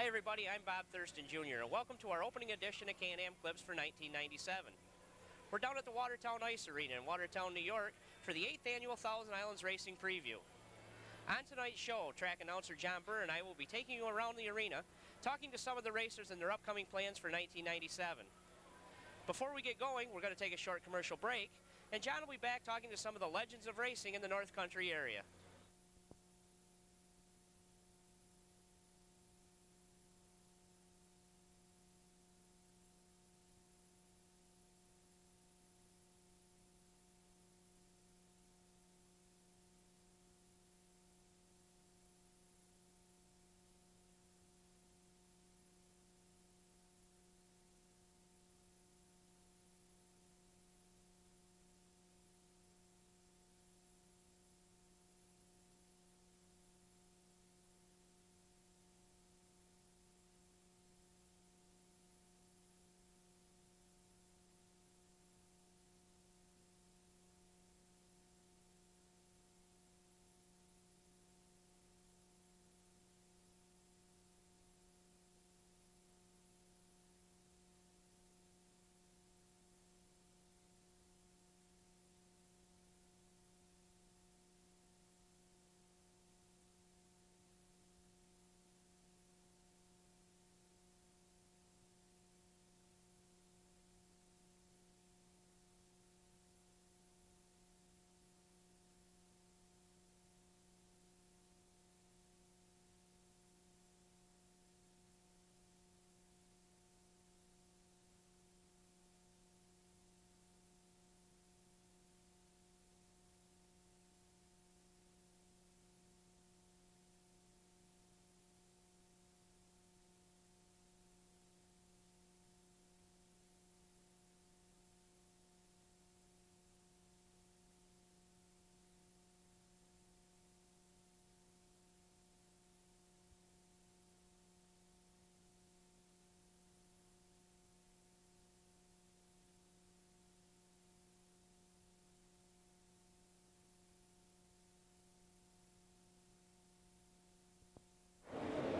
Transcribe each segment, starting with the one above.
everybody, I'm Bob Thurston Jr. and welcome to our opening edition of Can-Am Clips for 1997. We're down at the Watertown Ice Arena in Watertown, New York for the 8th annual Thousand Islands Racing Preview. On tonight's show, track announcer John Burr and I will be taking you around the arena, talking to some of the racers and their upcoming plans for 1997. Before we get going, we're going to take a short commercial break, and John will be back talking to some of the legends of racing in the North Country area.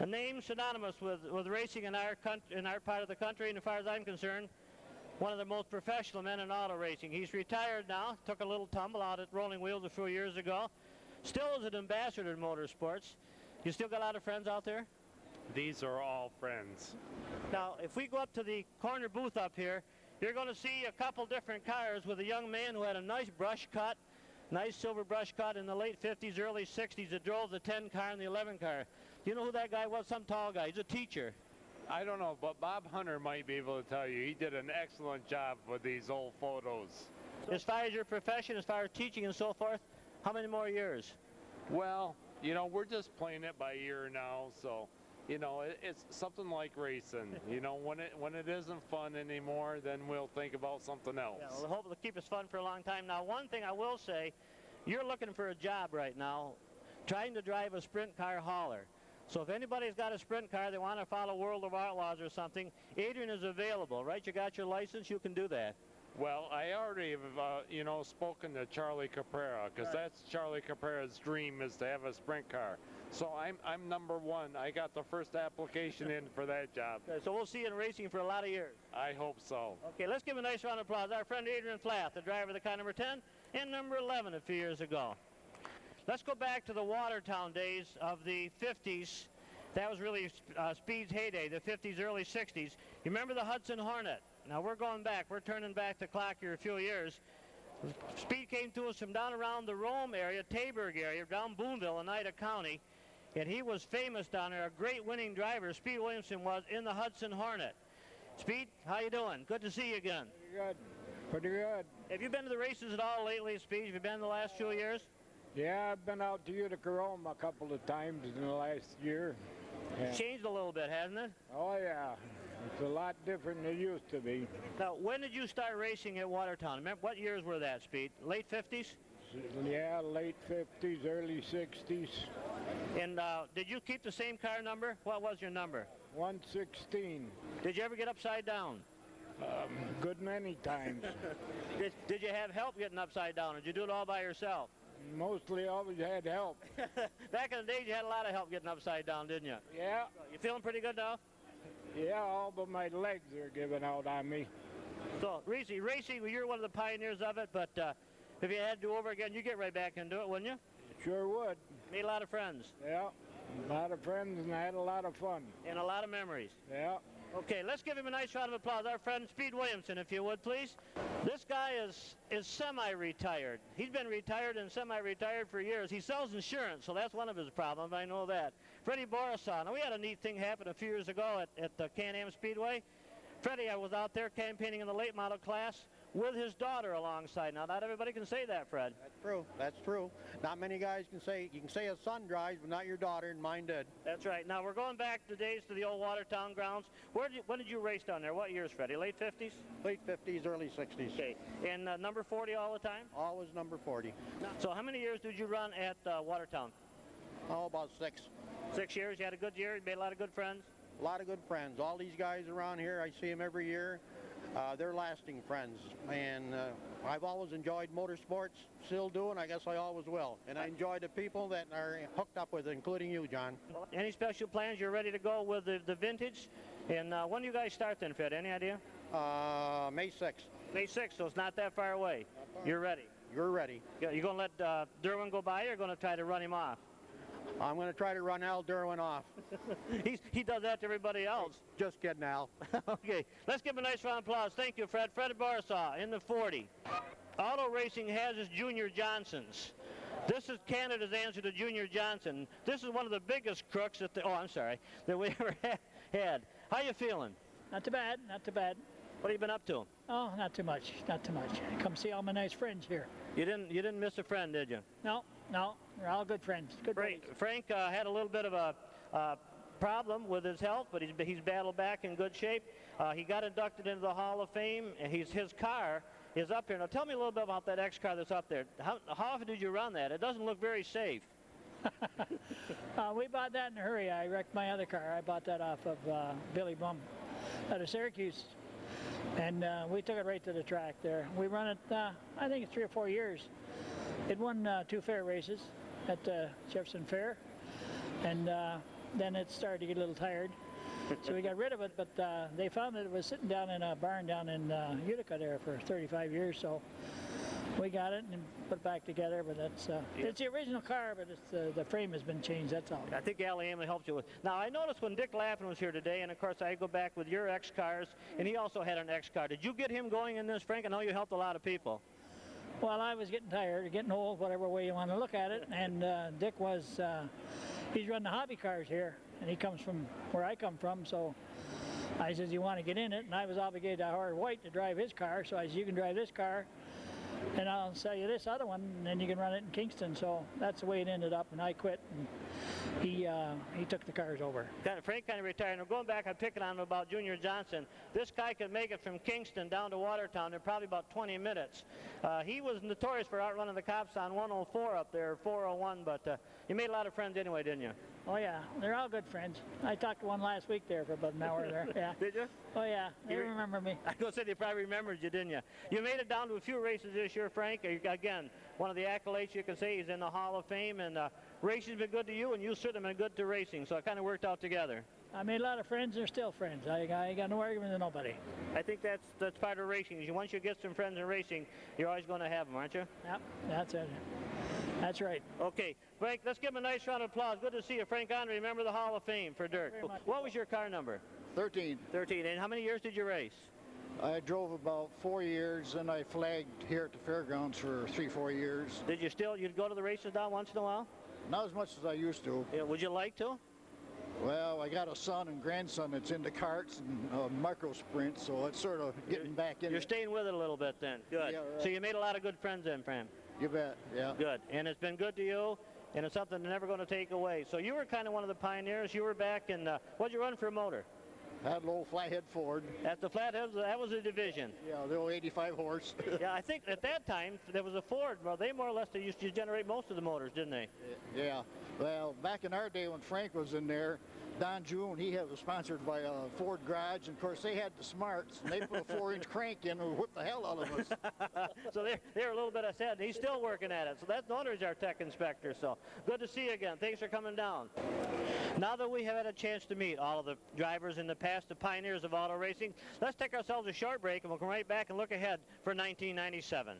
A name synonymous with racing in our part of the country, and as far as I'm concerned, one of the most professional men in auto racing. He's retired now, took a little tumble out at Rolling Wheels a few years ago. Still is an ambassador in motorsports. You still got a lot of friends out there? These are all friends. Now, if we go up to the corner booth up here, you're going to see a couple different cars with a young man who had a nice brush cut, nice silver brush cut in the late 50s, early 60s that drove the 10 car and the 11 car. Do you know who that guy was? Some tall guy. He's a teacher. I don't know, but Bob Hunter might be able to tell you. He did an excellent job with these old photos. As far as your profession, as far as teaching and so forth, how many more years? Well, you know, we're just playing it by ear now, so, you know, it's something like racing. You know, when it isn't fun anymore, then we'll think about something else. Yeah, well, hopefully keep us fun for a long time. Now, one thing I will say, you're looking for a job right now, trying to drive a sprint car hauler. So if anybody's got a sprint car, they want to follow World of Outlaws or something, Adrian is available, right? You got your license, you can do that. Well, I already have, you know, spoken to Charlie Caprera, because that's Charlie Caprera's dream, is to have a sprint car. So I'm number one. I got the first application in for that job. Okay, so we'll see you in racing for a lot of years. I hope so. Okay, let's give him a nice round of applause. Our friend Adrian Flath, the driver of the car number 10 and number 11 a few years ago. Let's go back to the Watertown days of the 50s. That was really Speed's heyday, the 50s, early 60s. You remember the Hudson Hornet? Now we're going back. We're turning back the clock here a few years. Speed came to us from down around the Rome area, Taberg area, down Boonville, Oneida County. And he was famous down there, a great winning driver. Speed Williamson was in the Hudson Hornet. Speed, how you doing? Good to see you again. Pretty good. Pretty good. Have you been to the races at all lately, Speed? Have you been the last few years? Yeah, I've been out to Utica Rome a couple of times in the last year. Yeah. Changed a little bit, hasn't it? Oh, yeah. It's a lot different than it used to be. Now, when did you start racing at Watertown? Remember, what years were that, Speed? Late 50s? Yeah, late 50s, early 60s. And did you keep the same car number? What was your number? 116. Did you ever get upside down? Good many times. Did you have help getting upside down, or did you do it all by yourself? Mostly always had help. Back in the days, you had a lot of help getting upside down, didn't you? Yeah, You feeling pretty good now? yeah, all but my legs are giving out on me. So, racing, well, you're one of the pioneers of it, but if you had to do over again, you'd get right back into it, wouldn't you? Sure would. Made a lot of friends. Yeah, a lot of friends and I had a lot of fun. And a lot of memories. Yeah. Okay, let's give him a nice round of applause. Our friend Speed Williamson, if you would, please. This guy is semi-retired. He's been retired and semi-retired for years. He sells insurance, so that's one of his problems. I know that. Freddie Borisov. Now, we had a neat thing happen a few years ago at the Canam Speedway. Freddie, I was out there campaigning in the late model class with his daughter alongside. Now, not everybody can say that, Fred. That's true. That's true. Not many guys can say, you can say a son drives, but not your daughter, and mine did. That's right. Now, we're going back to the old Watertown grounds. When did you race down there? What years, Freddie? Late 50s? Late 50s, early 60s. Okay. And number 40 all the time? Always number 40. So how many years did you run at Watertown? Oh, about 6. 6 years. You had a good year? You made a lot of good friends? A lot of good friends. All these guys around here, I see them every year. They're lasting friends. And I've always enjoyed motorsports, still do, and I guess I always will. And I enjoy the people that are hooked up with it, including you, John. Any special plans? You're ready to go with the vintage? And when do you guys start then, Fred? Any idea? May 6th. May 6th, so it's not that far away. You're ready? You're ready. You going to let Derwin go by, or going to try to run him off? I'm going to try to run Al Derwin off. He does that to everybody else. Just kidding, Al. Okay, let's give him a nice round of applause. Thank you, Fred. Fred Borisov in the 40. Auto racing has its Junior Johnsons. This is Canada's answer to Junior Johnson. This is one of the biggest crooks that we ever had. How you feeling? Not too bad, not too bad. What have you been up to? Oh, not too much, not too much. Come see all my nice friends here. You didn't miss a friend, did you? No, we're all good friends. Good buddies. Frank had a little bit of a problem with his health, but he's battled back in good shape. He got inducted into the Hall of Fame, and his car is up here. Now, tell me a little bit about that X car that's up there. How often did you run that? It doesn't look very safe. We bought that in a hurry. I wrecked my other car. I bought that off of Billy Bum out of Syracuse. And we took it right to the track there. We run it, I think, 3 or 4 years. It won 2 fair races at Jefferson Fair. And then it started to get a little tired. So we got rid of it, but they found that it was sitting down in a barn down in Utica there for 35 years. So we got it and put it back together, but it's the original car, but it's the frame has been changed, that's all. I think Al Amley helped you with. Now, I noticed when Dick Lappin was here today, and of course I go back with your X cars, and he also had an X car. Did you get him going in this, Frank? I know you helped a lot of people. Well, I was getting tired, getting old, whatever way you want to look at it, and Dick was, he's running the hobby cars here, and he comes from where I come from, so I says, you want to get in it? And I was obligated to hire White to drive his car, so I said, you can drive this car, and I'll sell you this other one, and then you can run it in Kingston. So that's the way it ended up, and I quit, and he took the cars over. Frank kind of retired. Now, going back, I'm picking on him about Junior Johnson. This guy could make it from Kingston down to Watertown in probably about 20 minutes. He was notorious for outrunning the cops on 104 up there, 401, but you made a lot of friends anyway, didn't you? Oh, yeah. They're all good friends. I talked to one last week there for about an hour there. Yeah. Did you? Oh, yeah. They remember me. I was going to say they probably remembered you, didn't you? You made it down to a few races this year, Frank. Again, one of the accolades you can say he's in the Hall of Fame, and racing's been good to you, and you certainly been good to racing, so it kind of worked out together. I made a lot of friends. They're still friends. I got no argument with nobody. I think that's part of racing. Once you get some friends in racing, you're always going to have them, aren't you? Yep, that's it. That's right. Okay, Frank, let's give him a nice round of applause. Good to see you, Frank Andre, member of the Hall of Fame for dirt. What was your car number? 13. 13. And how many years did you race? I drove about 4 years, and I flagged here at the fairgrounds for 3-4 years. Did you'd go to the races now once in a while? Not as much as I used to. Yeah, would you like to? Well, I got a son and grandson that's into karts and micro sprints, so it's sort of getting back in. You're staying with it a little bit then. Good. Yeah, right. So you made a lot of good friends then, Fran. You bet, yeah. Good. And it's been good to you, and it's something they're never going to take away. So you were kind of one of the pioneers. You were back in, what'd you run for a motor? I had a little flathead Ford. At the flathead, that was a division. Yeah, the old 85 horse. Yeah, I think at that time there was a Ford. Well, they more or less used to generate most of the motors, didn't they? Yeah. Well, back in our day when Frank was in there, Don June, he was sponsored by Ford Garage, and of course they had the Smarts, and they put a 4-inch crank in and whipped the hell out of us. So they're a little bit upset. He's still working at it. So that owner's our tech inspector. So good to see you again. Thanks for coming down. Now that we have had a chance to meet all of the drivers in the past, the pioneers of auto racing, let's take ourselves a short break, and we'll come right back and look ahead for 1997.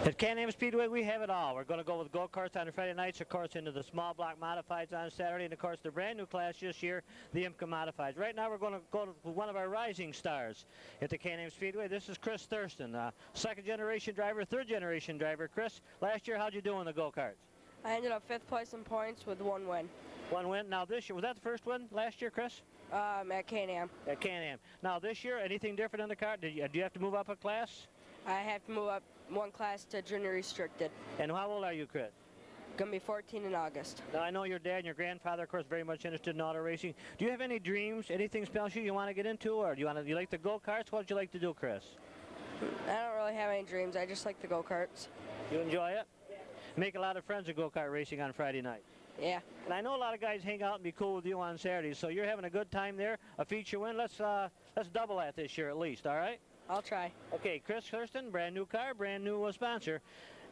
At Canam Speedway, we have it all. We're going to go with go-karts on Friday nights, of course, into the small block modifieds on Saturday, and of course, the brand new class this year, the IMCA modifieds. Right now, we're going to go to one of our rising stars at the Canam Speedway. This is Chris Thurston, second-generation driver, third-generation driver. Chris, last year, how'd you do in the go-karts? I ended up 5th place in points with 1 win. 1 win. Now this year, was that the first win last year, Chris? At Canam. At Canam. Now this year, anything different in the car? Do you have to move up a class? I have to move up 1 class to junior restricted. And how old are you, Chris? Gonna be 14 in August. Now I know your dad and your grandfather, of course, very much interested in auto racing. Do you have any dreams, anything special you want to get into, or do you like the go-karts? What would you like to do, Chris? I don't really have any dreams. I just like the go-karts. You enjoy it? Make a lot of friends at go-kart racing on Friday night. Yeah. And I know a lot of guys hang out and be cool with you on Saturdays, so you're having a good time there, a feature win. Let's double that this year at least, all right? I'll try. Okay, Chris Thurston, brand new car, brand new sponsor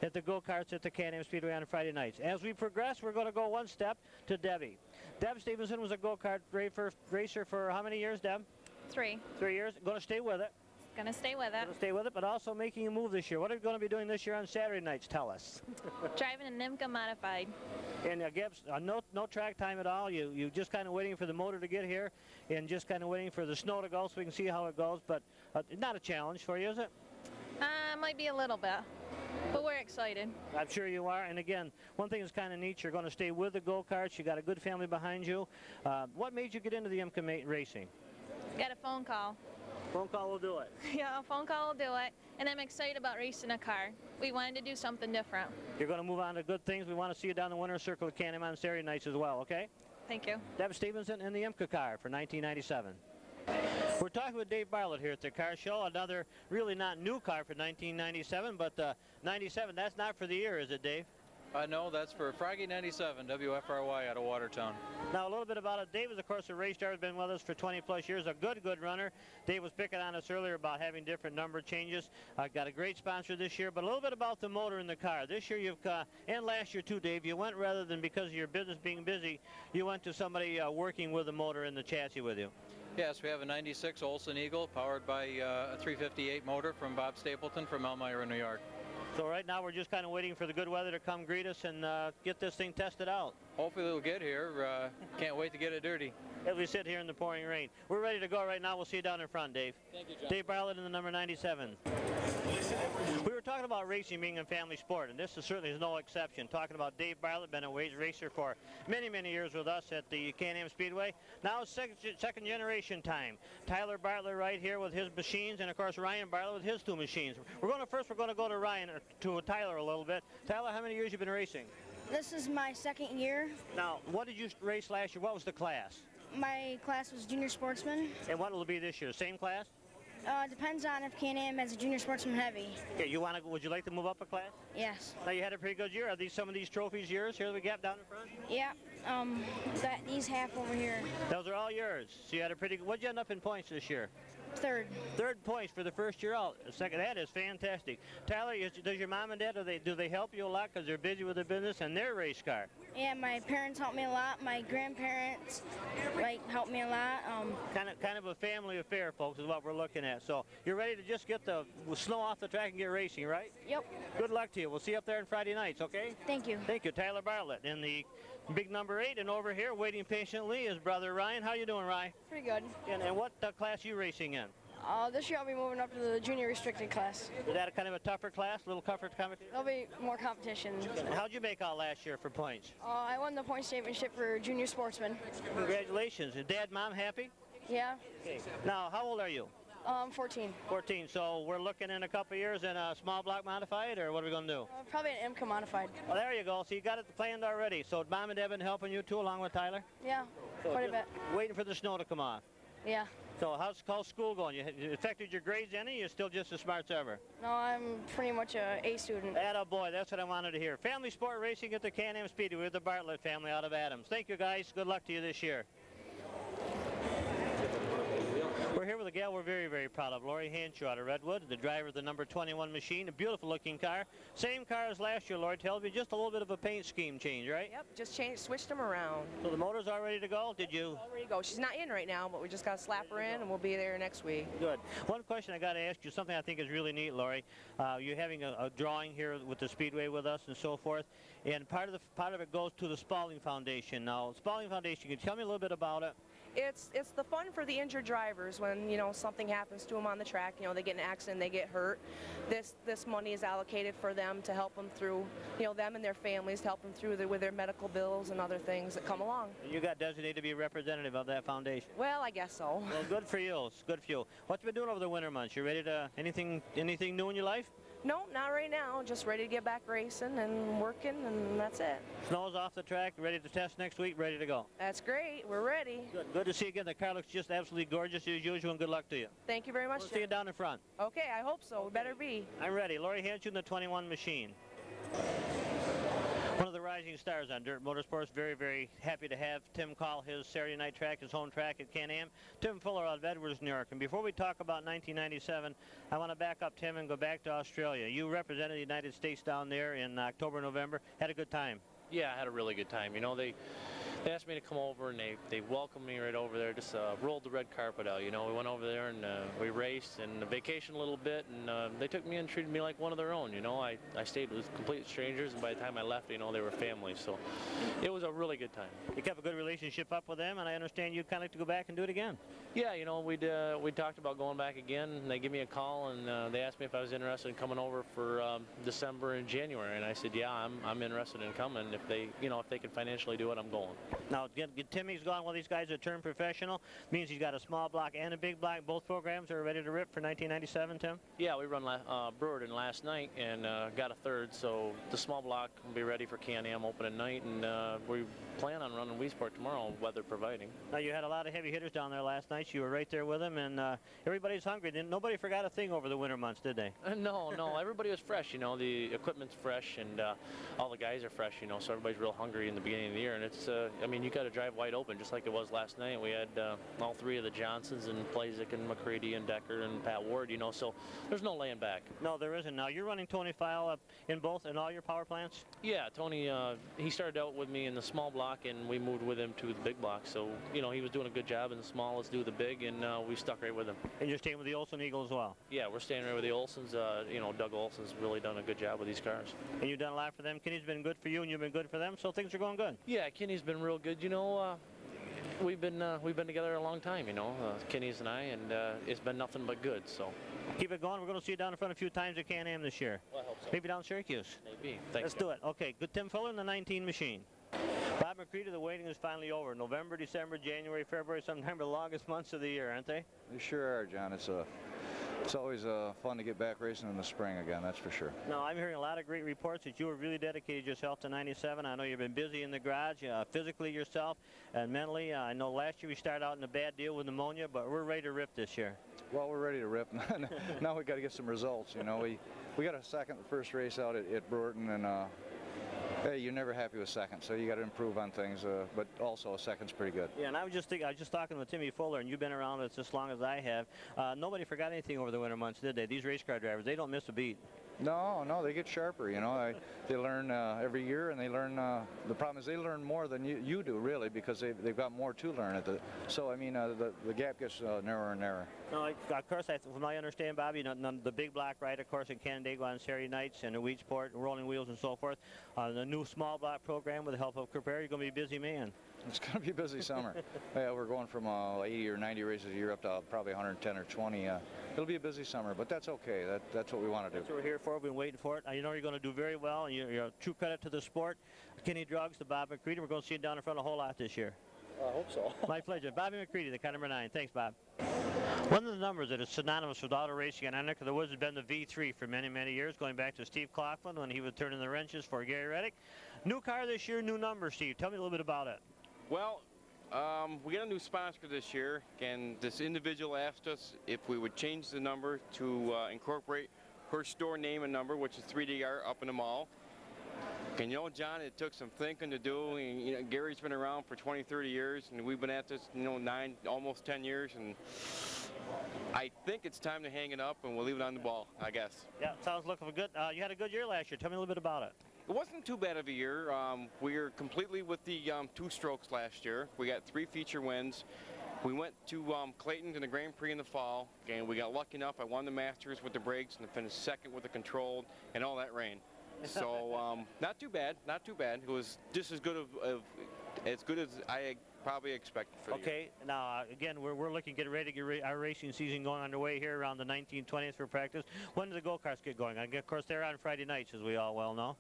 at the go-karts at the Canam Speedway on Friday nights. As we progress, we're going to go 1 step to Debbie. Deb Stevenson was a go-kart racer for how many years, Deb? 3. 3 years. Going to stay with it. Going to stay with it. Going to stay with it, but also making a move this year. What are you going to be doing this year on Saturday nights? Tell us. Driving an IMCA modified. And Gibbs, no track time at all. You just kind of waiting for the motor to get here and just kind of waiting for the snow to go so we can see how it goes. But not a challenge for you, is it? Might be a little bit, but we're excited. I'm sure you are. And again, one thing that's kind of neat, you're going to stay with the go-karts. You got a good family behind you. What made you get into the IMCA racing? Got a phone call. Phone call will do it. Yeah, a phone call will do it. And I'm excited about racing a car. We wanted to do something different. You're going to move on to good things. We want to see you down the winner's circle at Canam on Saturday nights as well, okay? Thank you. Deb Stevenson in the IMCA car for 1997. We're talking with Dave Bartlett here at the car show. Another really not new car for 1997, but 97, that's not for the year, is it, Dave? No, that's for Froggy 97, WFRY out of Watertown. Now, a little bit about it. Dave is, of course, a race driver, been with us for 20-plus years, a good runner. Dave was picking on us earlier about having different number changes. Got a great sponsor this year, but a little bit about the motor in the car. This year, and last year, too, Dave, you went rather than because of your business being busy, you went to somebody working with the motor in the chassis with you. Yes, we have a 96 Olsen Eagle powered by a 358 motor from Bob Stapleton from Elmira, New York. So right now we're just kind of waiting for the good weather to come greet us and get this thing tested out. Hopefully it'll get here. Can't wait to get it dirty. As we sit here in the pouring rain. We're ready to go right now. We'll see you down in front, Dave. Thank you, John. Dave Bartlett in the number 97. We were talking about racing being a family sport, and this is certainly no exception. Talking about Dave Bartlett, been a racer for many, many years with us at the Canam Speedway. Now it's second generation time. Tyler Bartlett right here with his machines, and of course Ryan Bartlett with his two machines. We're going to go to Ryan, to Tyler a little bit. Tyler, how many years you been racing? This is my second year. Now, what did you race last year? What was the class? My class was junior sportsman. And what will it be this year? Same class? Depends on if Canam has a junior sportsman heavy. Okay, would you like to move up a class? Yes. Now you had a pretty good year. Are some of these trophies yours here that we got down in front? Yeah. These half over here. Those are all yours. So you had a pretty good. What'd you end up in points this year? Third. Third points for the first year out. Second, that is fantastic. Tyler, does your mom and dad, do they help you a lot because they're busy with the business and their race car? Yeah, my parents help me a lot. My grandparents help me a lot. Kind of a family affair, folks, is what we're looking at. So you're ready to just get the snow off the track and get racing, right? Yep. Good luck to you. We'll see you up there on Friday nights, okay? Thank you. Thank you, Tyler Bartlett in the big number 8, and over here waiting patiently is brother Ryan. How you doing, Ryan? Pretty good. And what class you racing in? This year I'll be moving up to the junior restricted class. Is that a kind of a tougher class, a little tougher competition? There'll be more competition. How'd you make out last year for points? I won the points championship for junior sportsman. Congratulations. Is Dad, Mom happy? Yeah. Okay. Now, how old are you? 14. 14. So we're looking in a couple of years in a small block modified, or what are we going to do? Probably an MCA modified. Well, there you go. So you got it planned already. So Mom and Dad been helping you too, along with Tyler? Yeah, so quite a bit. Waiting for the snow to come off. Yeah. So how's school going? You affected your grades any? You're still just as smart as ever? No, I'm pretty much a A student. Attaboy, that's what I wanted to hear. Family sport racing at the Canam Speedway with the Bartlett family out of Adams. Thank you, guys. Good luck to you this year. We're here with a gal we're very, very proud of, Lori Hanshaw out of Redwood, the driver of the number 21 machine, a beautiful looking car. Same car as last year, Lori, tells me just a little bit of a paint scheme change, right? Yep, just switched them around. So the motor's all ready to go? Did you? All ready to go. She's not in right now, but we just got to slap her in and we'll be there next week. Good. One question I got to ask you, something I think is really neat, Lori. You're having a drawing here with the Speedway with us and so forth, and part of it goes to the Spalding Foundation. Now, Spalding Foundation, can you tell me a little bit about it? It's the fun for the injured drivers when, you know, something happens to them on the track, you know, they get in an accident, they get hurt. This money is allocated for them to help them through, you know, them and their families, to help them through with their medical bills and other things that come along. You got designated to be a representative of that foundation. Well, I guess so. Well, good for you. It's good for you. What you been doing over the winter months? You ready to anything new in your life? No, not right now. Just ready to get back racing and working, and that's it. Snow's off the track, ready to test next week, ready to go. That's great. We're ready. Good to see you again. The car looks just absolutely gorgeous as usual, and good luck to you. Thank you very much. We'll see you down in front. Okay, I hope so. Better be. I'm ready. Lori Hanshaw in the 21 machine. One of the rising stars on Dirt Motorsports. Very, very happy to have Tim call his Saturday night track, his home track at Canam. Tim Fuller out of Edwards, New York. And before we talk about 1997, I want to back up, Tim, and go back to Australia. You represented the United States down there in October, November. Had a good time. Yeah, I had a really good time. You know, they asked me to come over, and they welcomed me right over there. Just rolled the red carpet out. You know, we went over there and we raced and vacationed a little bit, and they took me and treated me like one of their own. You know, I stayed with complete strangers, and by the time I left, you know, they were family. So it was a really good time. You kept a good relationship up with them, and I understand you'd kind of like to go back and do it again. Yeah, you know, we talked about going back again, and they gave me a call, and they asked me if I was interested in coming over for December and January, and I said, yeah, I'm interested in coming. If they can financially do it, I'm going. Now, Timmy's gone. Well, these guys are turned professional. Means he's got a small block and a big block. Both programs are ready to rip for 1997, Tim? Yeah, we run Brewerton last night and got a third, so the small block will be ready for Canam opening night, and we plan on running Weesport tomorrow, weather providing. Now, you had a lot of heavy hitters down there last night. You were right there with them, and everybody's hungry. Nobody forgot a thing over the winter months, did they? No, everybody was fresh. You know, the equipment's fresh, and all the guys are fresh, you know, so everybody's real hungry in the beginning of the year, and I mean, you got to drive wide open, just like it was last night. We had all three of the Johnsons and Plazik and McCready and Decker and Pat Ward, you know, so there's no laying back. No, there isn't. Now, you're running Tony File up in all your power plants? Yeah, Tony, he started out with me in the small block, and we moved with him to the big block. So, you know, he was doing a good job in the small. Let's do the big, and we stuck right with him. And you're staying with the Olsen Eagle as well? Yeah, we're staying right with the Olsons. You know, Doug Olson's really done a good job with these cars. And you've done a lot for them. Kenny's been good for you, and you've been good for them, so things are going good. Yeah, Kenny's been real good. You know, we've been together a long time, you know, Kenny's and I, and it's been nothing but good. So keep it going. We're going to see you down in front a few times at Can-Am this year. Well, I hope so. Maybe down Syracuse. Maybe. Thanks. Let's do it. Okay, good. Tim Fuller in the 19 machine. Bob McCready, the waiting is finally over. November, December, January, February, sometimes the longest months of the year, aren't they? They sure are, John. It's always fun to get back racing in the spring again, that's for sure. No, I'm hearing a lot of great reports that you have really dedicated yourself to 97. I know you've been busy in the garage, physically yourself and mentally. I know last year we started out in a bad deal with pneumonia, but we're ready to rip this year. Well, we're ready to rip. Now we got to get some results. You know, we got a second the first race out at Brewerton, and hey, you're never happy with second, so you got to improve on things. But also a second's pretty good. Yeah, and I was just talking with Timmy Fuller, and you've been around us as long as I have. Nobody forgot anything over the winter months, did they? These race car drivers, they don't miss a beat. No, they get sharper. You know, they learn every year, and they learn. The problem is they learn more than you do, really, because they've got more to learn. So I mean, the gap gets narrower and narrower. No, of course, from my understanding, Bobby, the big block ride, of course, in Canandaigua on Saturday nights, and the Wheatsport, rolling wheels, and so forth. The new small block program with the help of Caprera, you're going to be a busy man. It's going to be a busy summer. Yeah, we're going from 80 or 90 races a year up to probably 110 or 20. It'll be a busy summer, but that's okay. That's what we want to do. That's what we're here for. We've been waiting for it. You know you're going to do very well, and you're a true credit to the sport. Kenny Druggs, to Bob McCready. We're going to see you down in front a whole lot this year. I hope so. My pleasure. Bobby McCready, the car number 9. Thanks, Bob. One of the numbers that is synonymous with auto racing in our neck of the woods has been the V3 for many, many years, going back to Steve Coughlin when he was turning the wrenches for Gary Reddick. New car this year, new number, Steve. Tell me a little bit about it. Well, we got a new sponsor this year, and this individual asked us if we would change the number to incorporate her store name and number, which is 3DR up in the mall. And you know, John, it took some thinking to do. And, you know, Gary's been around for 20, 30 years, and we've been at this, you know, almost 10 years, and I think it's time to hang it up, and we'll leave it on the ball, I guess. Yeah, sounds looking good. You had a good year last year. Tell me a little bit about it. It wasn't too bad of a year. We were completely with the 2 strokes last year. We got 3 feature wins. We went to Clayton in the Grand Prix in the fall, and we got lucky enough. I won the Masters with the brakes and finished second with the controlled and all that rain. So not too bad, not too bad. It was just as good as I probably expected for the year. Okay, now again, we're looking to get ready to get our racing season going underway here around the 1920th for practice. When do the go-karts get going? Of course, they're on Friday nights, as we all well know.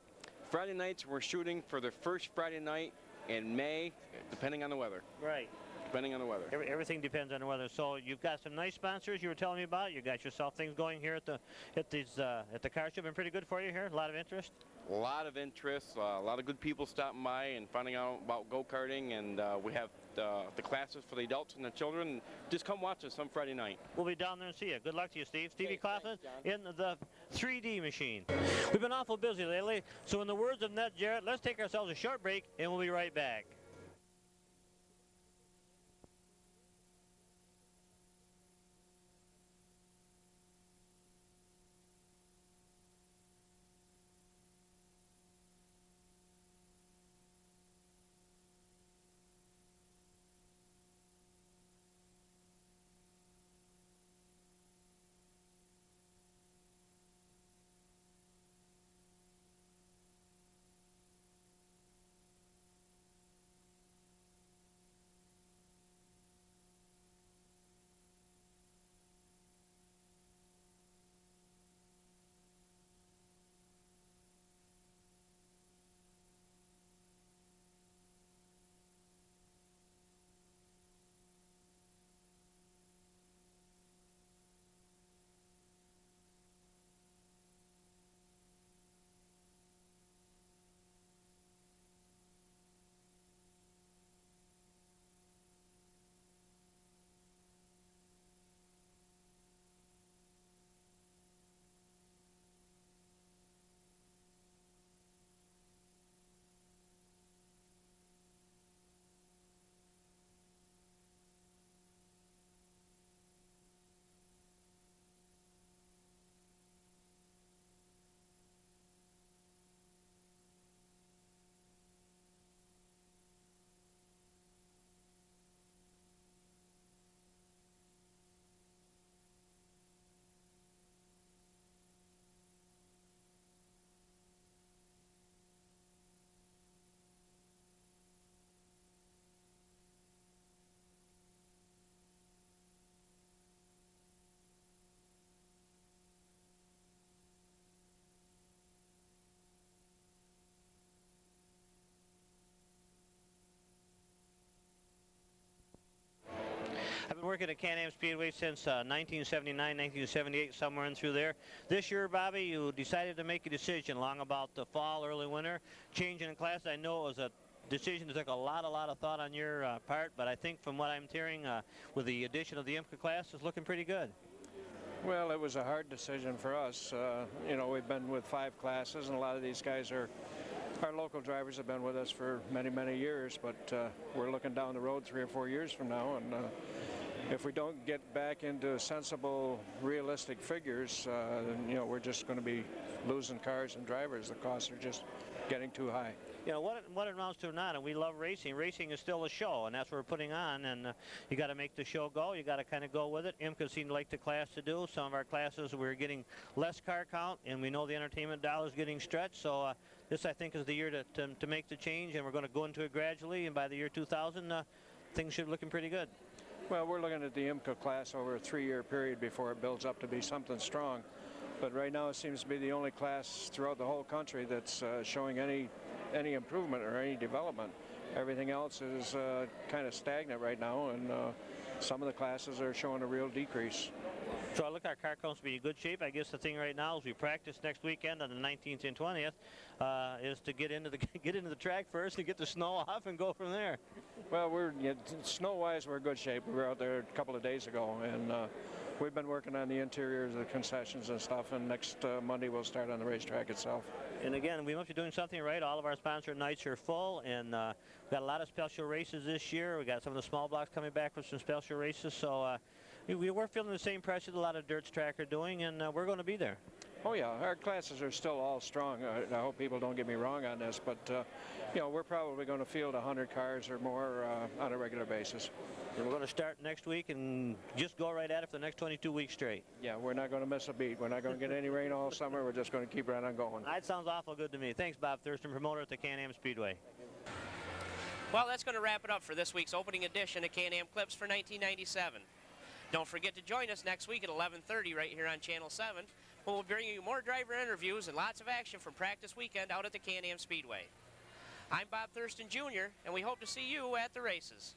Friday nights, we're shooting for the first Friday night in May, depending on the weather. Right. Depending on the weather. Everything depends on the weather. So you've got some nice sponsors you were telling me about. You got yourself things going here at the car show. Been pretty good for you here. A lot of interest. A lot of interest. A lot of good people stopping by and finding out about go-karting, and we have the classes for the adults and the children. Just come watch us some Friday night. We'll be down there and see you. Good luck to you, Steve. Stevie Coughlin in the 3D machine. We've been awful busy lately, so in the words of Ned Jarrett, let's take ourselves a short break, and we'll be right back. working at Canam Speedway since 1979, 1978, somewhere in through there. This year, Bobby, you decided to make a decision long about the fall, early winter, changing in class. I know it was a decision that took a lot of thought on your part, but I think from what I'm hearing, with the addition of the IMCA class, it's looking pretty good. Well, it was a hard decision for us. You know, we've been with 5 classes, and a lot of these guys are our local drivers have been with us for many years, but we're looking down the road 3 or 4 years from now, and if we don't get back into sensible, realistic figures, then, you know, we're just going to be losing cars and drivers. The costs are just getting too high. You know, what it amounts to or not, and we love racing. Racing is still a show, and that's what we're putting on, and you got to make the show go. You got to kind of go with it. IMCA seemed like the class to do. Some of our classes, we're getting less car count, and we know the entertainment dollar is getting stretched, so this, I think, is the year to make the change, and we're going to go into it gradually, and by the year 2000, things should be looking pretty good. Well, we're looking at the IMCA class over a 3-year period before it builds up to be something strong. But right now it seems to be the only class throughout the whole country that's showing any improvement or any development. Everything else is kind of stagnant right now, and some of the classes are showing a real decrease. So I look, our car comes to be in good shape. I guess the thing right now is we practice next weekend on the 19th and 20th is to get into the track first and get the snow off and go from there. Well, snow-wise, we're in good shape. We were out there a couple of days ago, and we've been working on the interiors, the concessions and stuff, and next Monday we'll start on the racetrack itself. And again, we must be doing something right. All of our sponsor nights are full, and we've got a lot of special races this year. We got some of the small blocks coming back with some special races, so we're feeling the same pressure that a lot of dirts track are doing, and we're going to be there. Oh yeah, our classes are still all strong. I hope people don't get me wrong on this, but you know, we're probably going to field 100 cars or more on a regular basis. And we're going to start next week and just go right at it for the next 22 weeks straight. Yeah, we're not going to miss a beat. We're not going to get any rain all summer. We're just going to keep right on going. That sounds awful good to me. Thanks, Bob Thurston, promoter at the Can-Am Speedway. Well, that's going to wrap it up for this week's opening edition of Can-Am Clips for 1997. Don't forget to join us next week at 11:30 right here on Channel 7, where we'll bring you more driver interviews and lots of action from practice weekend out at the Can-Am Speedway. I'm Bob Thurston Jr., and we hope to see you at the races.